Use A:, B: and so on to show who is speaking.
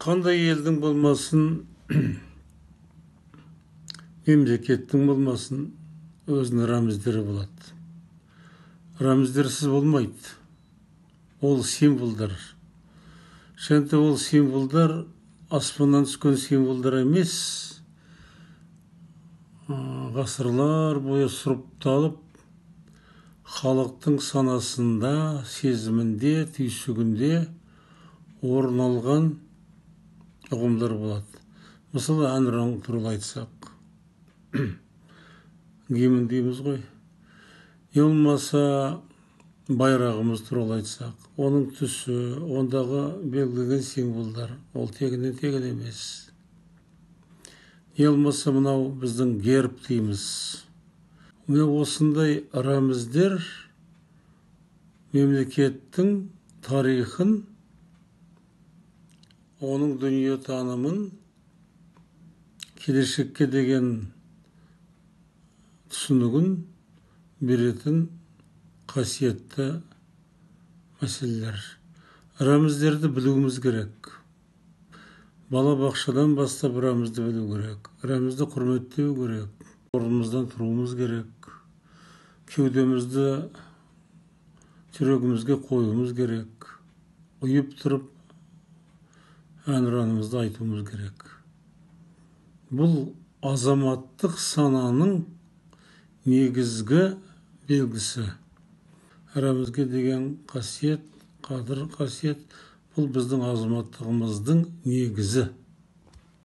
A: Қандай елдің болмасын, мемлекеттің болмасын, өзінің рәміздері болады. Рәміздерсіз болмайды. Ол символдар. Шенті ол символдар аспаннан түскен символдар емес. Ғасырлар бойы сұрыпталып, халықтың санасында, сезімінде, түйсігінде орын алған ұғымдар болады. Мысалы, әнұран туралы айтсақ, гимн дейміз ғой. Болмаса байрағымыз туралы айтсақ, оның түсі, ондағы белгіленген символдар, ол тегіннен тегін емес. Болмаса мынау біздің герб дейміз. Осындай рәміздер мемлекеттің тарихын, оның дүние танымын, келешекке деген түсінігін беретін қасиетті мәселелер. Рәміздерді білуіміз керек. Бала бақшадан бастап рәмізді білу керек. Рәмізді құрметтеу керек. Орнымыздан тұруымыз керек. Кеудемізді жүрегімізге қоюымыз керек. Ұйып тұрып әнұранымызды айтуымыз керек. Бұл азаматтық сананың негізгі белгісі. Рәмізге деген қасиет, қадір қасиет, бұл біздің азаматтығымыздың негізі.